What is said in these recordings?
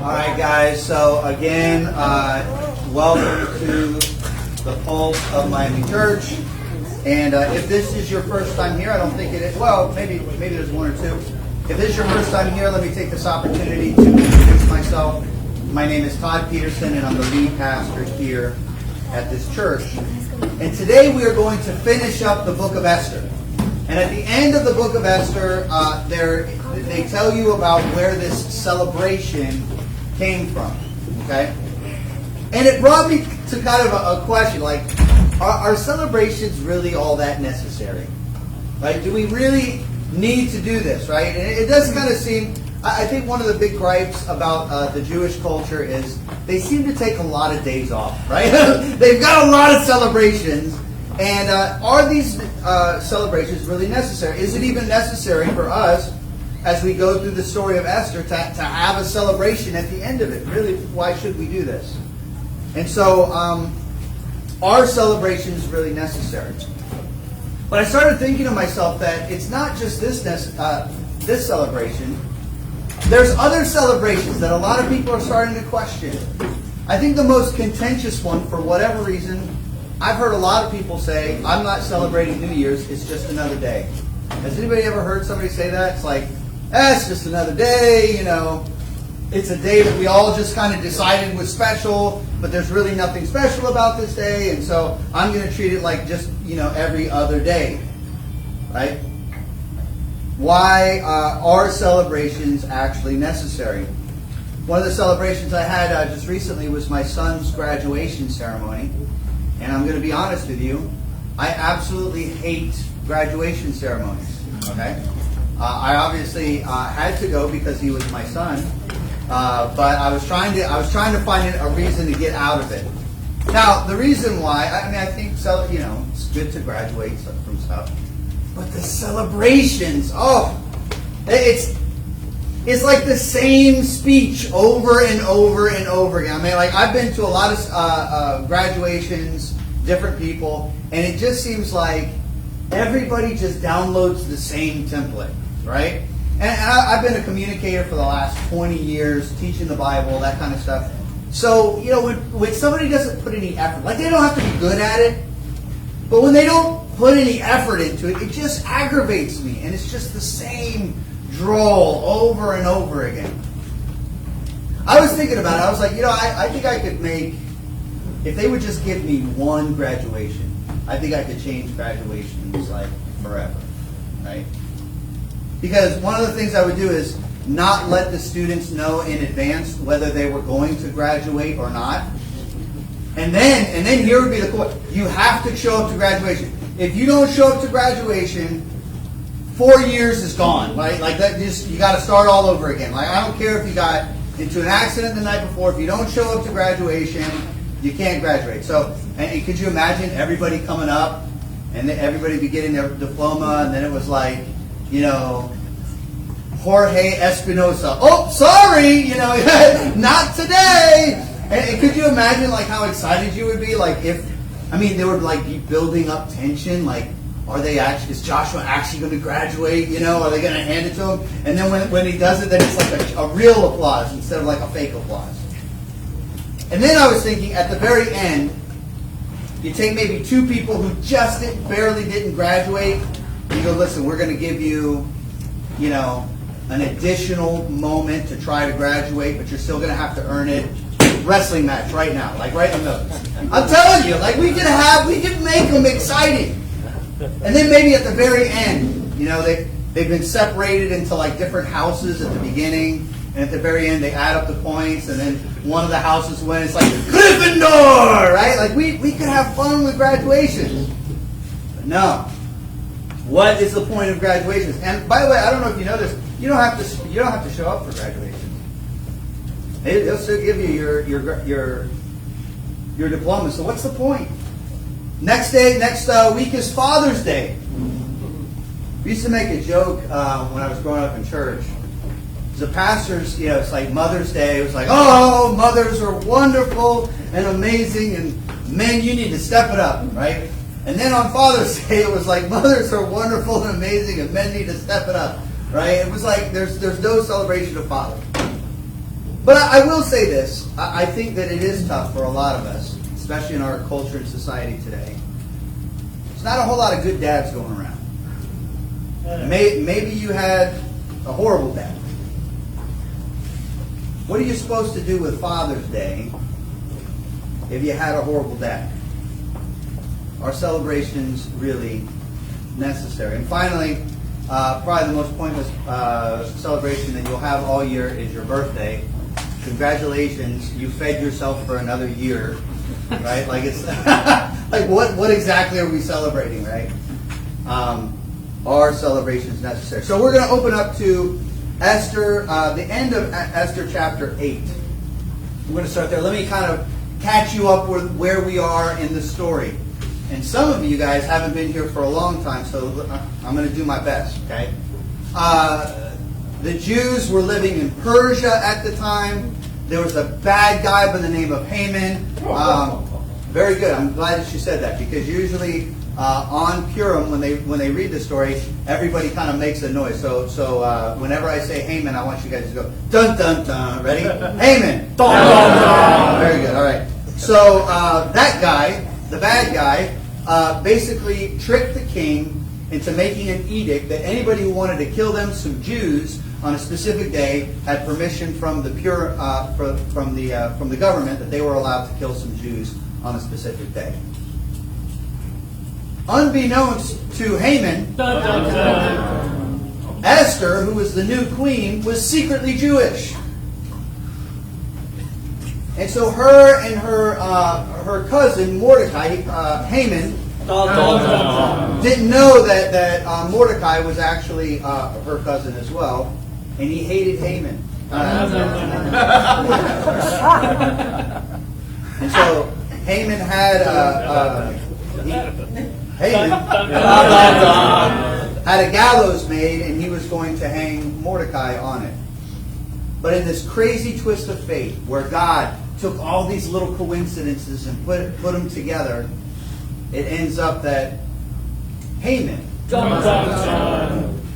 All right, guys. So again, welcome to the Pulse of Miami Church. And if this is your first time here, I don't think it is. Well, maybe there's one or two. If this is your first time here, let me take this opportunity to introduce myself. My name is Todd Peterson, and I'm the lead pastor here at this church. And today we are going to finish up the book of Esther. And at the end of the book of Esther, they tell you about where this celebration came from. Okay? And it brought me to kind of a question, like, are celebrations really all that necessary? Right? Do we really need to do this, right? And it does kind of seem, I think one of the big gripes about the Jewish culture is they seem to take a lot of days off, right? They've got a lot of celebrations. And are these celebrations really necessary? Is it even necessary for us, as we go through the story of Esther, to have a celebration at the end of it? Really, why should we do this? And so, are celebrations really necessary? But I started thinking to myself that it's not just this celebration. There's other celebrations that a lot of people are starting to question. I think the most contentious one, for whatever reason, I've heard a lot of people say, I'm not celebrating New Year's, it's just another day. Has anybody ever heard somebody say that? It's like, it's just another day, It's a day that we all just kind of decided was special, but there's really nothing special about this day, and so I'm going to treat it like just, every other day. Right? Why are celebrations actually necessary? One of the celebrations I had just recently was my son's graduation ceremony. And I'm going to be honest with you, I absolutely hate graduation ceremonies. Okay, I obviously had to go because he was my son, but I was trying to find a reason to get out of it. Now, the reason why, I think it's good to graduate from stuff, but the celebrations, it's like the same speech over and over and over again. I've been to a lot of graduations, different people, and it just seems like everybody just downloads the same template, right? And I've been a communicator for the last 20 years, teaching the Bible, that kind of stuff. So, when somebody doesn't put any effort, like they don't have to be good at it, but when they don't put any effort into it, it just aggravates me, and it's just the same drawl over and over again. I was thinking about it. I was like, I think I could make, if they would just give me one graduation, I think I could change graduations like forever, right? Because one of the things I would do is not let the students know in advance whether they were going to graduate or not. And then here would be the quote: you have to show up to graduation. If you don't show up to graduation, 4 years is gone, right? Like that, you got to start all over again. Like, I don't care if you got into an accident the night before. If you don't show up to graduation, you can't graduate. So, and could you imagine everybody coming up and everybody be getting their diploma, and then it was like, Jorge Espinosa. Oh, sorry, not today. And could you imagine like how excited you would be? Like they would like be building up tension, like, is Joshua actually going to graduate? Are they going to hand it to him? And then when he does it, then it's like a real applause instead of like a fake applause. And then I was thinking, at the very end, you take maybe two people who just barely didn't graduate, and you go, listen, we're going to give you, an additional moment to try to graduate, but you're still going to have to earn it. Wrestling match right now, like right in the middle. I'm telling you, like we can make them exciting. And then maybe at the very end, they've been separated into like different houses at the beginning, and at the very end they add up the points, and then one of the houses wins. It's like Gryffindor, right? Like we could have fun with graduations. But no. What is the point of graduations? And by the way, I don't know if you know this, you don't have to show up for graduation. They'll still give you your diploma. So what's the point? Next week is Father's Day. We used to make a joke when I was growing up in church. The pastors, it's like Mother's Day. It was like, oh, mothers are wonderful and amazing, and men, you need to step it up, right? And then on Father's Day, it was like, mothers are wonderful and amazing, and men need to step it up, right? It was like there's no celebration of fathers. But I will say this. I think that it is tough for a lot of us, especially in our culture and society today. There's not a whole lot of good dads going around. Maybe you had a horrible dad. What are you supposed to do with Father's Day if you had a horrible dad? Are celebrations really necessary? And finally, probably the most pointless celebration that you'll have all year is your birthday. Congratulations, you fed yourself for another year, right? Like it's like what exactly are we celebrating, right? Are celebrations necessary? So we're going to open up to Esther, the end of Esther chapter 8. We're going to start there. Let me kind of catch you up with where we are in the story. And some of you guys haven't been here for a long time, so I'm going to do my best, okay? The Jews were living in Persia at the time. There was a bad guy by the name of Haman. Very good. I'm glad that you said that, because usually on Purim, when they read the story, everybody kind of makes a noise. So whenever I say Haman, I want you guys to go dun dun dun. Ready? Haman. Dun, dun, dun. Very good. All right. So that guy, the bad guy, basically tricked the king into making an edict that anybody who wanted to kill them, some Jews, on a specific day, had permission from the from the government that they were allowed to kill some Jews on a specific day. Unbeknownst to Haman, dun, dun, dun, Esther, who was the new queen, was secretly Jewish. And so her and her cousin Mordecai, Haman, didn't know that Mordecai was actually her cousin as well, and he hated Haman. And so Haman had had a gallows made, and he was going to hang Mordecai on it. But in this crazy twist of fate, where God took all these little coincidences and put them together, it ends up that Haman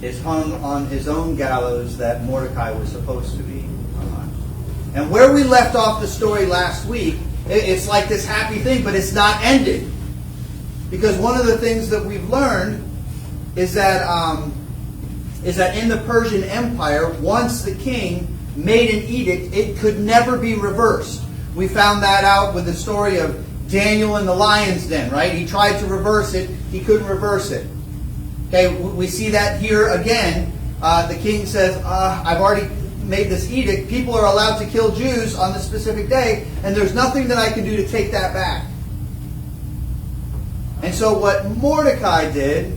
is hung on his own gallows that Mordecai was supposed to be on. And where we left off the story last week, it's like this happy thing, but it's not ended. Because one of the things that we've learned is that in the Persian Empire, once the king made an edict, it could never be reversed. We found that out with the story of Daniel in the lion's den, right? He tried to reverse it. He couldn't reverse it. Okay, we see that here again. The king says, I've already made this edict. People are allowed to kill Jews on this specific day, and there's nothing that I can do to take that back. And so what Mordecai did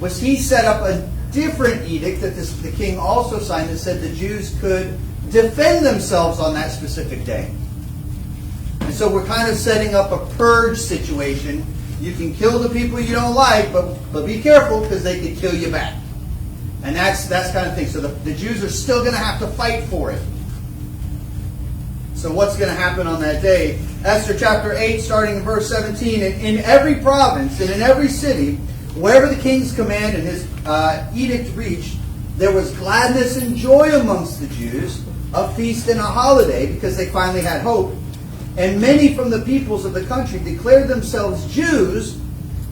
was he set up a different edict that the king also signed that said the Jews could defend themselves on that specific day. And so we're kind of setting up a purge situation. You can kill the people you don't like, but be careful, because they could kill you back. And that's kind of thing. So the Jews are still going to have to fight for it. So what's going to happen on that day? Esther chapter 8, starting in verse 17. In every province and in every city, wherever the king's command and his edict reached, there was gladness and joy amongst the Jews, a feast and a holiday, because they finally had hope. And many from the peoples of the country declared themselves Jews,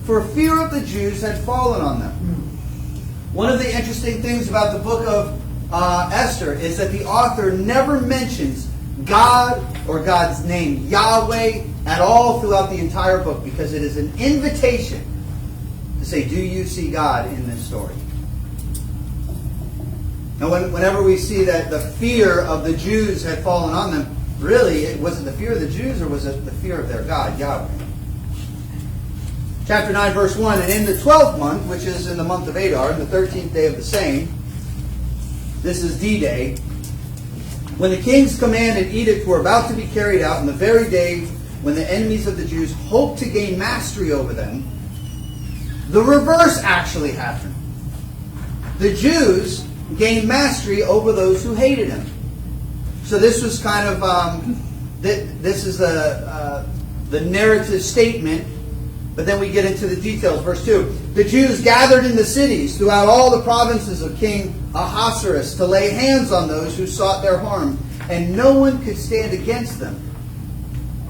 for fear of the Jews had fallen on them. One of the interesting things about the book of Esther is that the author never mentions God or God's name, Yahweh, at all throughout the entire book, because it is an invitation to say, do you see God in this story? Now, whenever we see that the fear of the Jews had fallen on them, really, was it the fear of the Jews, or was it the fear of their God, Yahweh? Chapter 9, verse 1, and in the 12th month, which is in the month of Adar, in the 13th day of the same, this is D-Day, when the king's command and edict were about to be carried out, in the very day when the enemies of the Jews hoped to gain mastery over them, the reverse actually happened. The Jews gained mastery over those who hated him. So this was kind of, this is the narrative statement, but then we get into the details. Verse 2, the Jews gathered in the cities throughout all the provinces of King Ahasuerus to lay hands on those who sought their harm, and no one could stand against them.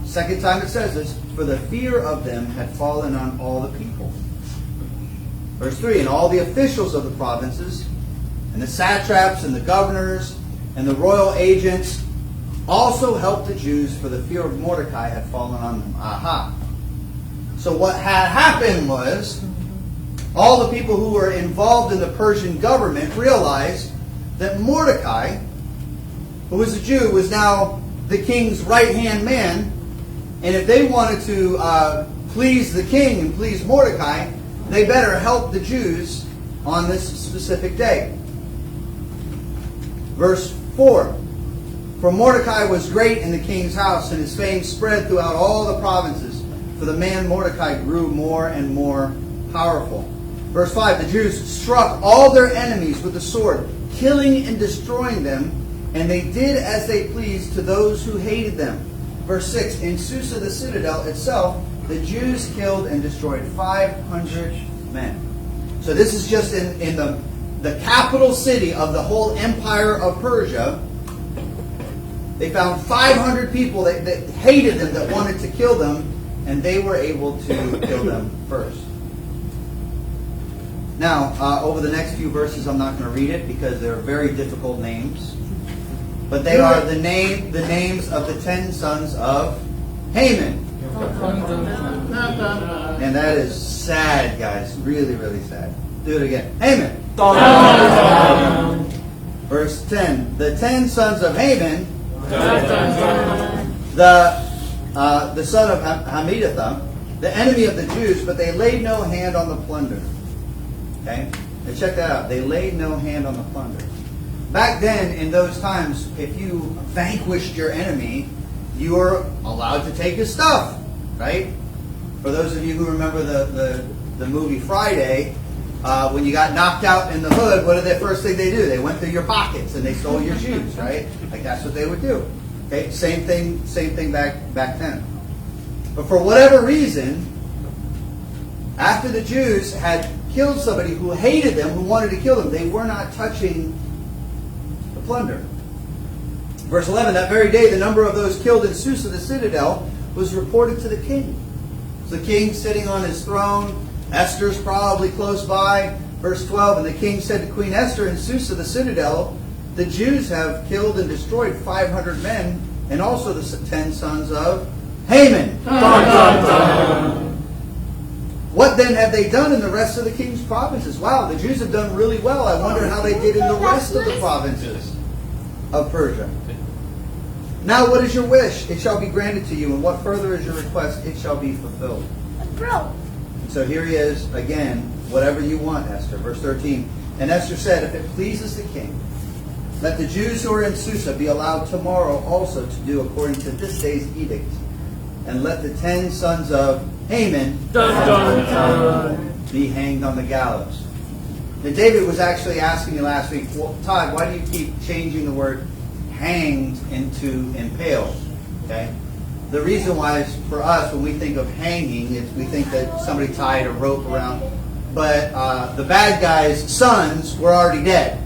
Second time it says this, for the fear of them had fallen on all the people. Verse 3, and all the officials of the provinces, and the satraps, and the governors, and the royal agents also helped the Jews, for the fear of Mordecai had fallen on them. Aha. So what had happened was, all the people who were involved in the Persian government realized that Mordecai, who was a Jew, was now the king's right-hand man. And if they wanted to please the king and please Mordecai, they better help the Jews on this specific day. Verse 4. For Mordecai was great in the king's house, and his fame spread throughout all the provinces. For the man Mordecai grew more and more powerful. Verse 5. The Jews struck all their enemies with the sword, killing and destroying them, and they did as they pleased to those who hated them. Verse 6. In Susa the citadel itself, the Jews killed and destroyed 500 men. So this is just in the capital city of the whole empire of Persia. They found 500 people that hated them, that wanted to kill them, and they were able to kill them first. Now, over the next few verses, I'm not going to read it because they're very difficult names. But they are the names of the 10 sons of Haman. And that is sad, guys. Really, really sad. Do it again. Haman. Verse 10. The 10 sons of Haman, the son of Hammedatha, the enemy of the Jews, but they laid no hand on the plunder. Okay? Now check that out. They laid no hand on the plunder. Back then, in those times, if you vanquished your enemy, you were allowed to take his stuff, right? For those of you who remember the movie Friday, when you got knocked out in the hood, what did the first thing they do? They went through your pockets and they stole your shoes, right? Like that's what they would do. Okay, same thing back then. But for whatever reason, after the Jews had killed somebody who hated them, who wanted to kill them, they were not touching the plunder. Verse 11, that very day the number of those killed in Susa the citadel was reported to the king. So the king sitting on his throne, Esther's probably close by. Verse 12, and the king said to Queen Esther in Susa the citadel, the Jews have killed and destroyed 500 men, and also the 10 sons of Haman. What then have they done in the rest of the king's provinces? Wow, the Jews have done really well. I wonder how they did in the rest of the provinces of Persia. Now what is your wish? It shall be granted to you. And what further is your request? It shall be fulfilled. And so here he is again. Whatever you want, Esther. Verse 13. And Esther said, if it pleases the king, let the Jews who are in Susa be allowed tomorrow also to do according to this day's edict. And let the 10 sons of Haman be hanged on the gallows. Now, David was actually asking me last week, well, Todd, why do you keep changing the word hanged into impaled? Okay? The reason why is for us, when we think of hanging, we think that somebody tied a rope around. But the bad guys' sons were already dead.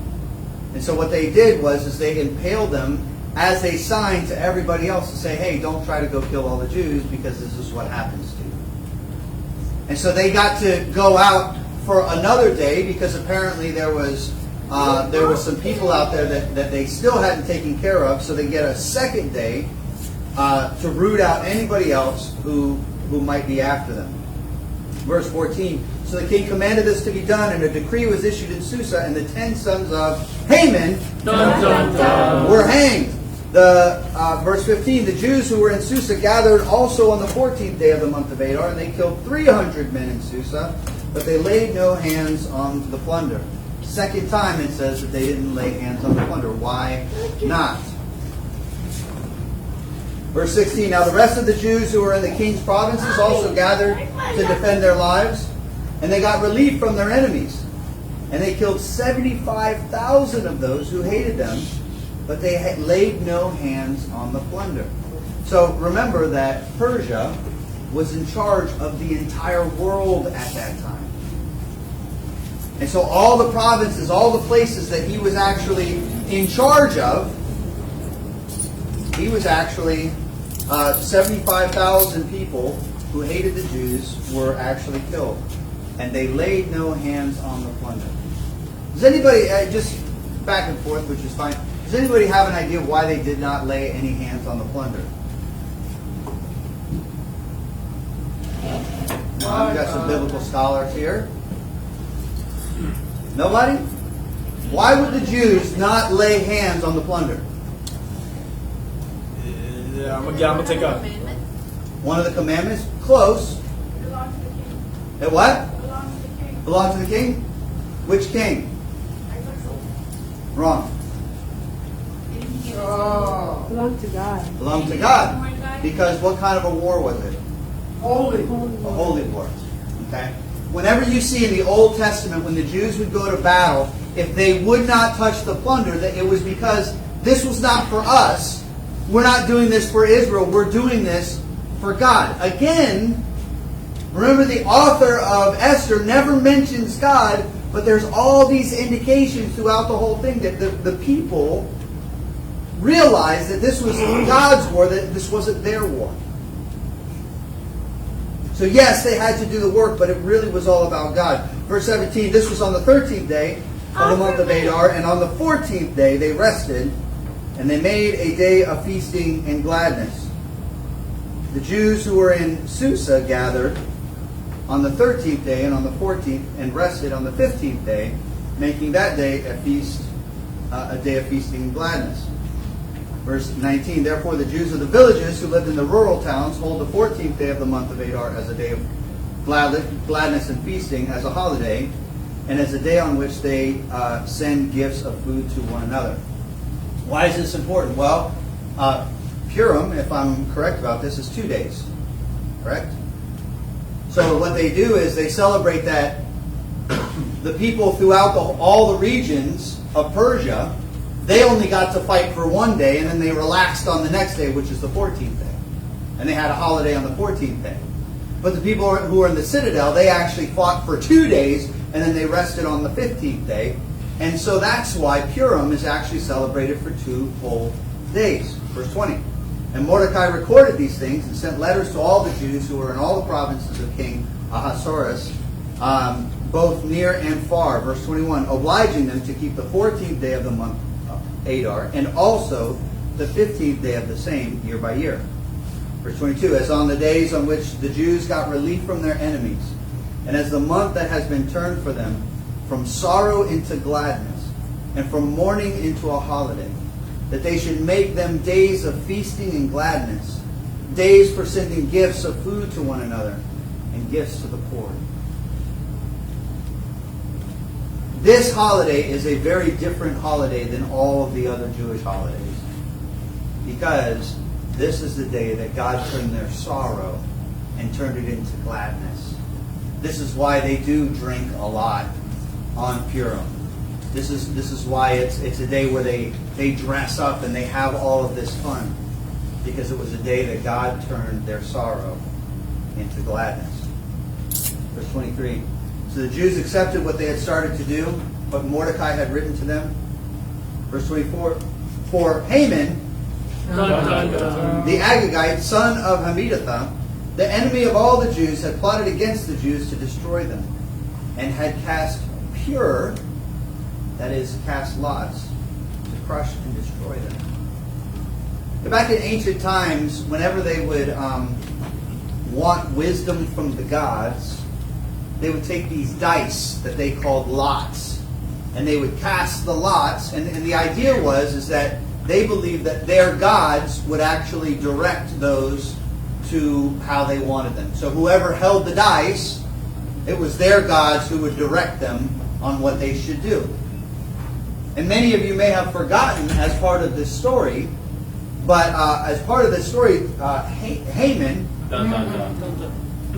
And so what they did was they impaled them as a sign to everybody else to say, hey, don't try to go kill all the Jews because this is what happens to you. And so they got to go out for another day because apparently there was some people out there that they still hadn't taken care of. So they get a second day to root out anybody else who might be after them. Verse 14. So the king commanded this to be done, and a decree was issued in Susa, and the 10 sons of Haman were hanged. Verse 15, the Jews who were in Susa gathered also on the 14th day of the month of Adar, and they killed 300 men in Susa, but they laid no hands on the plunder. Second time it says that they didn't lay hands on the plunder. Why not? Verse 16, now the rest of the Jews who were in the king's provinces also gathered to defend their lives, and they got relief from their enemies. And they killed 75,000 of those who hated them, but they had laid no hands on the plunder. So remember that Persia was in charge of the entire world at that time. And so all the provinces, all the places that he was actually in charge of, he was actually 75,000 people who hated the Jews were actually killed. And they laid no hands on the plunder. Does anybody, just back and forth, which is fine, does anybody have an idea why they did not lay any hands on the plunder? We've got some biblical scholars here. Nobody? Why would the Jews not lay hands on the plunder? Yeah, I'm gonna take a. One of the commandments? Close. Belong to the king. It what? Belong to the king. Belong to the king? Which king? Wrong. Belong to God. Belong to God. Because what kind of a war was it? Holy. A holy war. Okay? Whenever you see in the Old Testament, when the Jews would go to battle, if they would not touch the plunder, that it was because this was not for us. We're not doing this for Israel. We're doing this for God. Again, remember the author of Esther never mentions God, but there's all these indications throughout the whole thing that the people realized that this was God's war, that this wasn't their war. So yes, they had to do the work, but it really was all about God. Verse 17, this was on the 13th day of the month of Adar, and on the 14th day they rested, and they made a day of feasting and gladness. The Jews who were in Susa gathered on the 13th day and on the 14th, and rested on the 15th day, making that day a feast, a day of feasting and gladness. Verse 19, therefore the Jews of the villages who lived in the rural towns hold the 14th day of the month of Adar as a day of gladness and feasting, as a holiday, and as a day on which they send gifts of food to one another. Why is this important? Well, Purim, if I'm correct about this, is 2 days. Correct? So what they do is they celebrate that the people throughout all the regions of Persia, they only got to fight for 1 day, and then they relaxed on the next day, which is the 14th day. And they had a holiday on the 14th day. But the people who were in the citadel, they actually fought for 2 days, and then they rested on the 15th day. And so that's why Purim is actually celebrated for 2 whole days. Verse 20. And Mordecai recorded these things and sent letters to all the Jews who were in all the provinces of King Ahasuerus, both near and far. Verse 21. Obliging them to keep the 14th day of the month Adar, and also the 15th day of the same, year by year. Verse 22, as on the days on which the Jews got relief from their enemies, and as the month that has been turned for them from sorrow into gladness, and from mourning into a holiday, that they should make them days of feasting and gladness, days for sending gifts of food to one another, and gifts to the poor. This holiday is a very different holiday than all of the other Jewish holidays, because this is the day that God turned their sorrow and turned it into gladness. This is why they do drink a lot on Purim. This is why it's a day where they dress up and they have all of this fun, because it was a day that God turned their sorrow into gladness. Verse 23. So the Jews accepted what they had started to do, what Mordecai had written to them. Verse 24. For Haman, the Agagite, son of Hammedatha, the enemy of all the Jews, had plotted against the Jews to destroy them, and had cast pure, that is, cast lots, to crush and destroy them. But back in ancient times, whenever they would want wisdom from the gods, they would take these dice that they called lots, and they would cast the lots, and the idea is that they believed that their gods would actually direct those to how they wanted them. So whoever held the dice, it was their gods who would direct them on what they should do. And many of you may have forgotten as part of this story, but as part of this story, Haman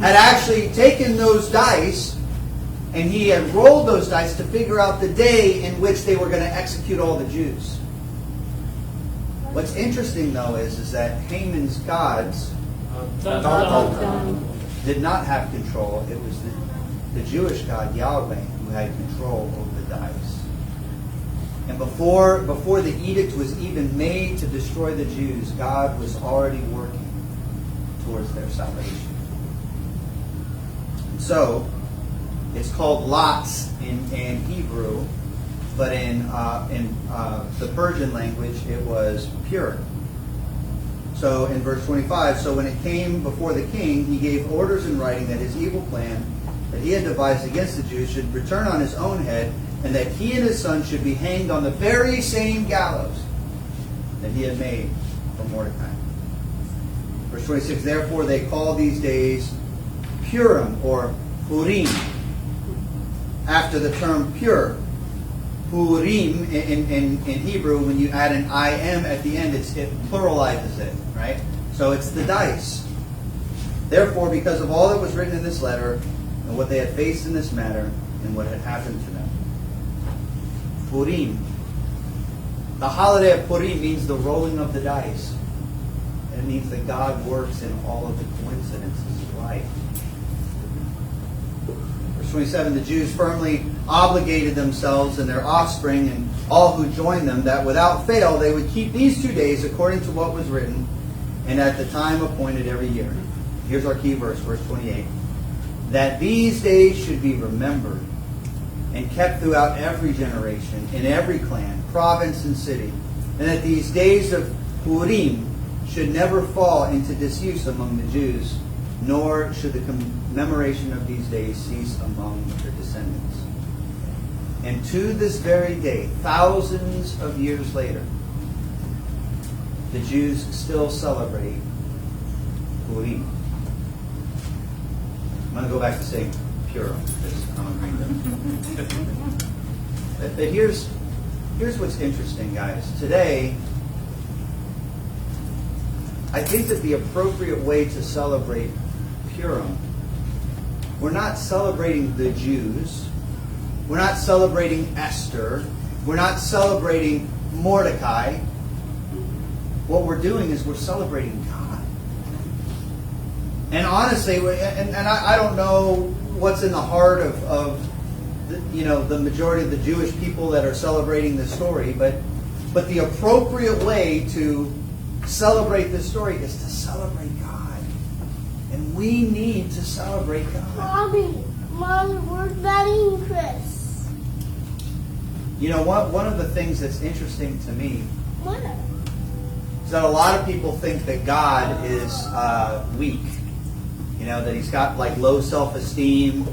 had actually taken those dice, and he had rolled those dice to figure out the day in which they were going to execute all the Jews. What's interesting, though, is that Haman's gods did not have control. It was the Jewish God, Yahweh, who had control over the dice. And before the edict was even made to destroy the Jews, God was already working towards their salvation. And so, it's called lots in Hebrew, but in the Persian language it was pure. So in verse 25, so when it came before the king, he gave orders in writing that his evil plan that he had devised against the Jews should return on his own head, and that he and his son should be hanged on the very same gallows that he had made for Mordecai. Verse 26, therefore they call these days Purim or Purim, after the term pure. Purim in Hebrew, when you add an im at the end, it pluralizes it, right? So it's the dice. Therefore, because of all that was written in this letter, and what they had faced in this matter, and what had happened to them. Purim. The holiday of Purim means the rolling of the dice. And it means that God works in all of the coincidences of life. Verse 27, the Jews firmly obligated themselves and their offspring and all who joined them that without fail they would keep these 2 days according to what was written and at the time appointed every year. Here's our key verse, verse 28. That these days should be remembered and kept throughout every generation, in every clan, province, and city, and that these days of Purim should never fall into disuse among the Jews, nor should the commemoration of these days cease among their descendants. And to this very day, thousands of years later, the Jews still celebrate Purim. I'm going to go back to saying Purim, because I'm agreeing with them. But here's what's interesting, guys. Today, I think that the appropriate way to celebrate Purim, we're not celebrating the Jews, we're not celebrating Esther, we're not celebrating Mordecai. What we're doing is we're celebrating God. And honestly, and I don't know what's in the heart of the majority of the Jewish people that are celebrating this story, but the appropriate way to celebrate this story is to celebrate God. And we need to celebrate God. Mommy, where's Daddy and Chris? You know what? One of the things that's interesting to me What? is that a lot of people think that God is weak. You know, that he's got like low self-esteem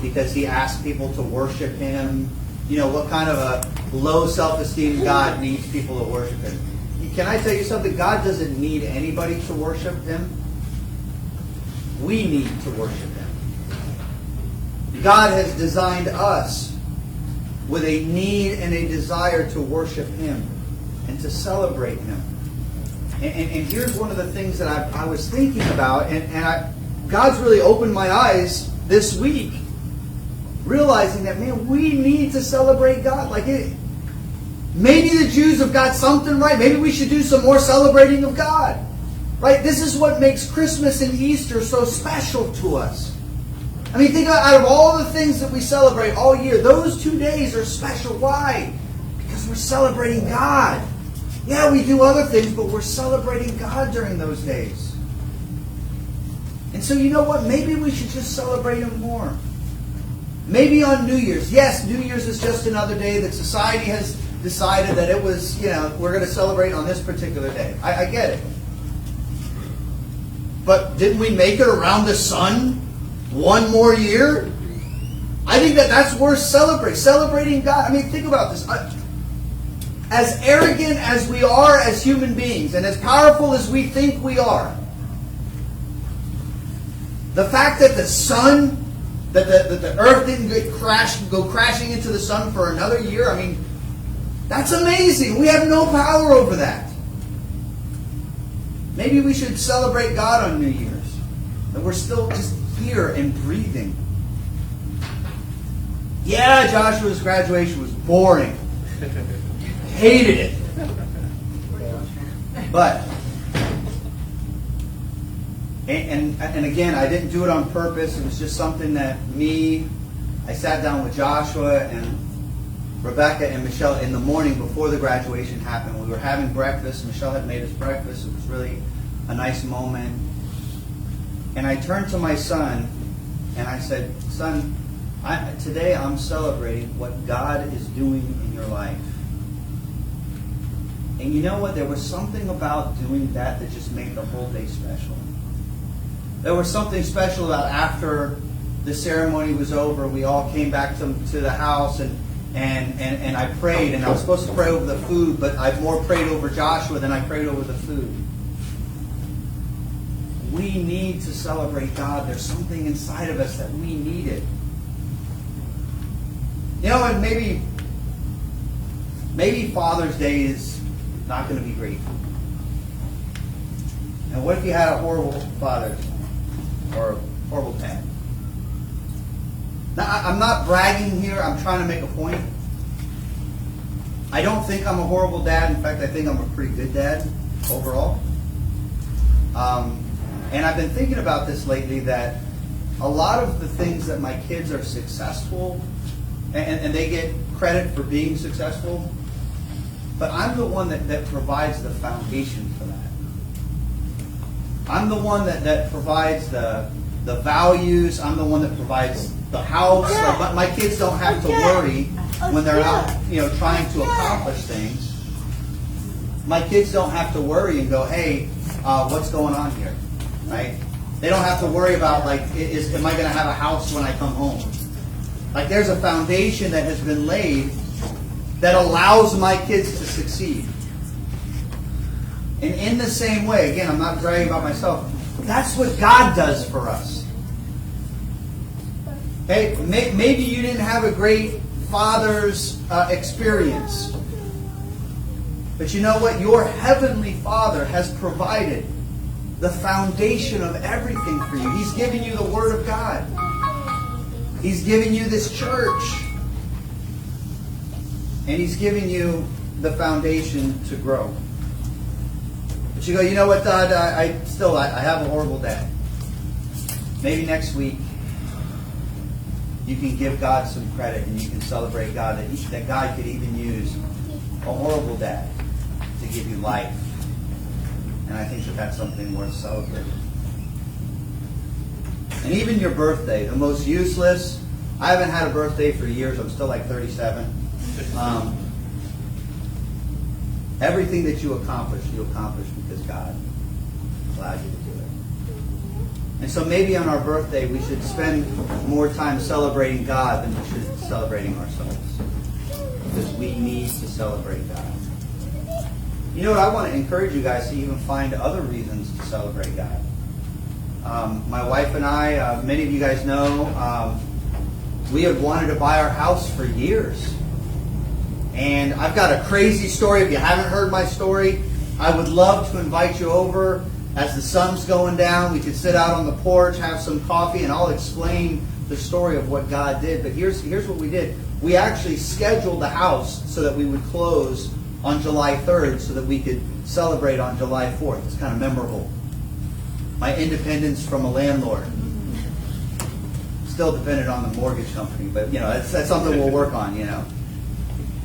because he asks people to worship him. You know, what kind of a low self-esteem God needs people to worship him? Can I tell you something? God doesn't need anybody to worship him. We need to worship him. God has designed us with a need and a desire to worship him and to celebrate him. And here's one of the things that I was thinking about, and God's really opened my eyes this week, realizing that, man, we need to celebrate God. Maybe the Jews have got something right. Maybe we should do some more celebrating of God. Right? This is what makes Christmas and Easter so special to us. I mean, think about, out of all the things that we celebrate all year, those 2 days are special. Why? Because we're celebrating God. Yeah, we do other things, but we're celebrating God during those days. And so, you know what? Maybe we should just celebrate him more. Maybe on New Year's. Yes, New Year's is just another day that society has decided that it was, we're going to celebrate on this particular day. I get it. But didn't we make it around the sun one more year? I think that's worth celebrating God. I mean, think about this. As arrogant as we are as human beings, and as powerful as we think we are, the fact that the sun, that the earth didn't go crashing into the sun for another year, I mean, that's amazing. We have no power over that. Maybe we should celebrate God on New Year's. That we're still just here and breathing. Yeah, Joshua's graduation was boring. Hated it. But, and again, I didn't do it on purpose. It was just something that I sat down with Joshua, and Rebecca and Michelle in the morning before the graduation happened. We were having breakfast. Michelle had made us breakfast. It was really a nice moment. And I turned to my son and I said, "Son, today I'm celebrating what God is doing in your life." And you know what? There was something about doing that just made the whole day special. There was something special about after the ceremony was over, we all came back to the house and I prayed, and I was supposed to pray over the food, but I more prayed over Joshua than I prayed over the food. We need to celebrate God. There's something inside of us that we need it. You know, and maybe Father's Day is not going to be great. And what if you had a horrible father or a horrible dad? Now, I'm not bragging here. I'm trying to make a point. I don't think I'm a horrible dad. In fact, I think I'm a pretty good dad overall. And I've been thinking about this lately, that a lot of the things that my kids are successful, and they get credit for being successful, but I'm the one that provides the foundation for that. I'm the one that provides the values. I'm the one that provides the house. Like my kids don't have to worry when they're out, trying to accomplish things. My kids don't have to worry and go, "Hey, what's going on here?" Right? They don't have to worry about am I going to have a house when I come home? Like, there's a foundation that has been laid that allows my kids to succeed. And in the same way, again, I'm not bragging about myself, that's what God does for us. Hey, maybe you didn't have a great father's experience. But you know what? Your heavenly Father has provided the foundation of everything for you. He's given you the Word of God. He's given you this church. And He's given you the foundation to grow. But you go, "You know what, Dad? I have a horrible dad." Maybe next week you can give God some credit and you can celebrate God, that God could even use a horrible dad to give you life. And I think that's something worth celebrating. And even your birthday, the most useless. I haven't had a birthday for years. I'm still like 37. Everything that you accomplish because God allowed you to do it. And so maybe on our birthday, we should spend more time celebrating God than we should celebrating ourselves. Because we need to celebrate God. You know what? I want to encourage you guys to even find other reasons to celebrate God. My wife and I, many of you guys know, we have wanted to buy our house for years. And I've got a crazy story. If you haven't heard my story, I would love to invite you over. As the sun's going down, we could sit out on the porch, have some coffee, and I'll explain the story of what God did. But here's what we did. We actually scheduled the house so that we would close on July 3rd so that we could celebrate on July 4th. It's kind of memorable. My independence from a landlord. Still dependent on the mortgage company, but that's something we'll work on,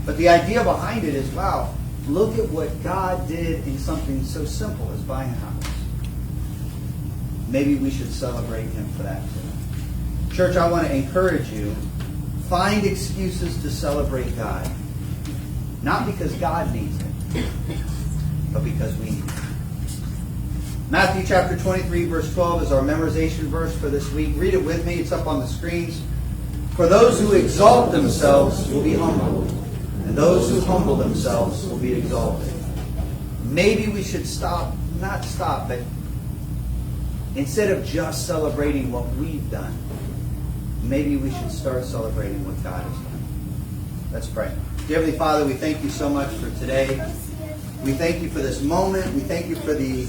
But the idea behind it is, wow, look at what God did in something so simple as buying a house. Maybe we should celebrate Him for that too. Church, I want to encourage you, find excuses to celebrate God. Not because God needs it, but because we need it. Matthew chapter 23, verse 12 is our memorization verse for this week. Read it with me. It's up on the screens. "For those who exalt themselves will be humbled, and those who humble themselves will be exalted." Maybe we should but instead of just celebrating what we've done, maybe we should start celebrating what God has done. Let's pray. Dear Heavenly Father, we thank you so much for today. We thank you for this moment. We thank you for the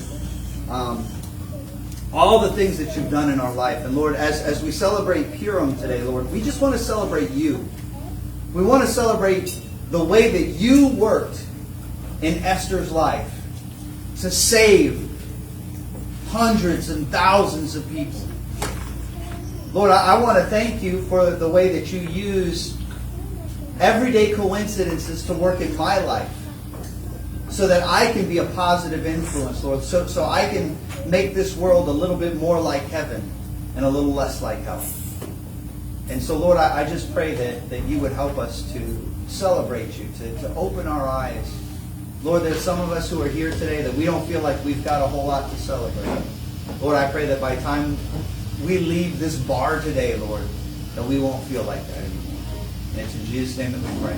all the things that you've done in our life. And Lord, as we celebrate Purim today, Lord, we just want to celebrate you. We want to celebrate the way that you worked in Esther's life to save hundreds and thousands of people. Lord, I want to thank you for the way that you use everyday coincidences to work in my life so that I can be a positive influence, Lord, so I can make this world a little bit more like heaven and a little less like hell. And so, Lord, I just pray that you would help us to celebrate you, to open our eyes. Lord, there's some of us who are here today that we don't feel like we've got a whole lot to celebrate. Lord, I pray that by the time we leave this bar today, Lord, that we won't feel like that anymore. And it's in Jesus' name that we pray.